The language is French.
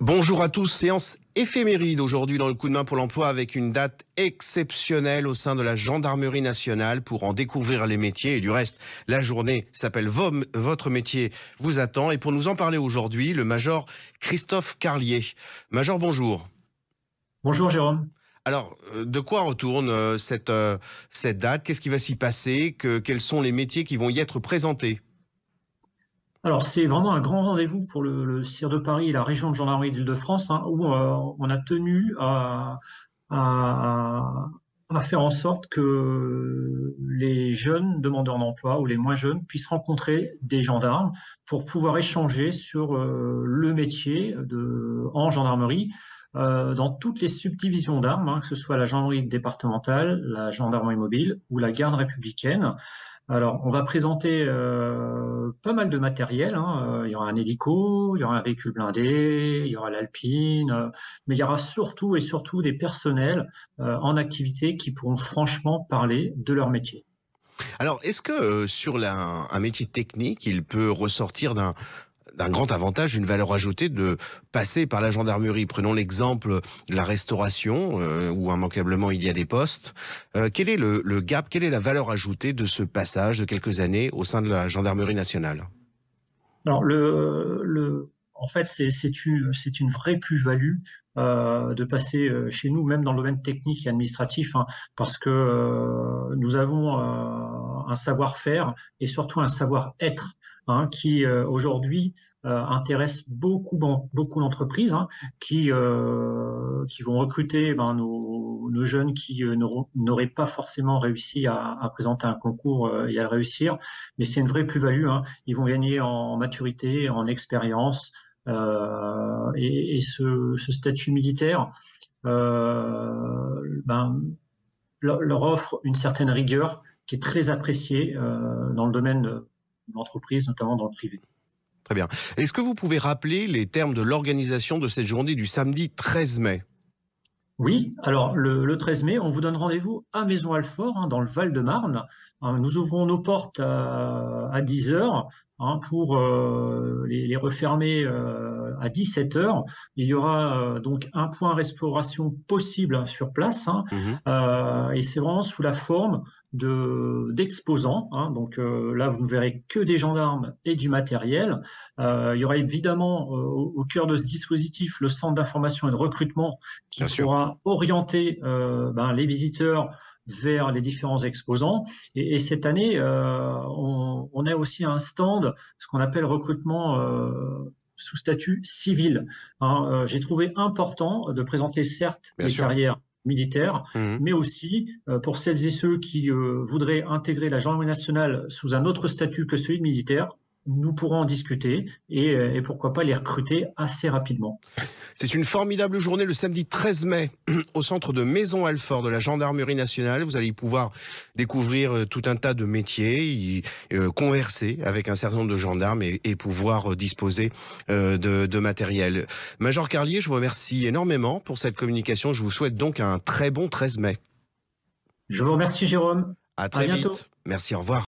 Bonjour à tous, séance éphéméride aujourd'hui dans le coup de main pour l'emploi avec une date exceptionnelle au sein de la Gendarmerie nationale pour en découvrir les métiers. Et du reste, la journée s'appelle Votre métier vous attend. Et pour nous en parler aujourd'hui, le major Christophe Carlier. Major, bonjour. Bonjour Jérôme. Alors, de quoi retourne cette date? Qu'est-ce qui va s'y passer? Quels sont les métiers qui vont y être présentés? Alors c'est vraiment un grand rendez-vous pour le CIR de Paris et la région de gendarmerie d'Île-de-France, où on a tenu à, à faire en sorte que les jeunes demandeurs d'emploi ou les moins jeunes puissent rencontrer des gendarmes pour pouvoir échanger sur le métier en gendarmerie. Dans toutes les subdivisions d'armes, que ce soit la gendarmerie départementale, la gendarmerie mobile ou la garde républicaine. Alors, on va présenter pas mal de matériel. Il y aura un hélico, il y aura un véhicule blindé, il y aura l'Alpine, mais il y aura surtout et surtout des personnels en activité qui pourront franchement parler de leur métier. Alors, est-ce que sur un métier technique, il peut ressortir d'un grand avantage, une valeur ajoutée de passer par la gendarmerie? Prenons l'exemple de la restauration, où immanquablement il y a des postes. Quel est le gap, quelle est la valeur ajoutée de ce passage de quelques années au sein de la gendarmerie nationale? Alors, en fait, c'est une vraie plus-value de passer chez nous, même dans le domaine technique et administratif, parce que nous avons un savoir-faire et surtout un savoir-être qui aujourd'hui intéresse beaucoup d'entreprises qui vont recruter nos jeunes qui n'auraient pas forcément réussi à présenter un concours et à le réussir. Mais c'est une vraie plus-value. Ils vont gagner en maturité, en expérience, et ce statut militaire leur offre une certaine rigueur qui est très appréciée dans le domaine de l'entreprise, notamment dans le privé. Très bien. Est-ce que vous pouvez rappeler les termes de l'organisation de cette journée du samedi 13 mai? Oui, alors le 13 mai, on vous donne rendez-vous à Maisons-Alfort, dans le Val-de-Marne. Nous ouvrons nos portes à 10 heures pour les refermer à 17 heures. Il y aura donc un point restauration possible sur place, Mhm. et c'est vraiment sous la forme d'exposants. Donc là, vous ne verrez que des gendarmes et du matériel. Il y aura évidemment au cœur de ce dispositif le centre d'information et de recrutement qui Bien sûr. pourra orienter les visiteurs vers les différents exposants. Et cette année, on a aussi un stand, ce qu'on appelle recrutement sous statut civil. J'ai trouvé important de présenter certes Bien les sûr. carrières militaires, Mhm. mais aussi pour celles et ceux qui voudraient intégrer la gendarmerie nationale sous un autre statut que celui de militaire. Nous pourrons en discuter et pourquoi pas les recruter assez rapidement. C'est une formidable journée le samedi 13 mai au centre de Maisons-Alfort de la Gendarmerie nationale. Vous allez pouvoir découvrir tout un tas de métiers, converser avec un certain nombre de gendarmes et pouvoir disposer de matériel. Major Carlier, je vous remercie énormément pour cette communication. Je vous souhaite donc un très bon 13 mai. Je vous remercie Jérôme. À À très bientôt. vite. Merci, au revoir.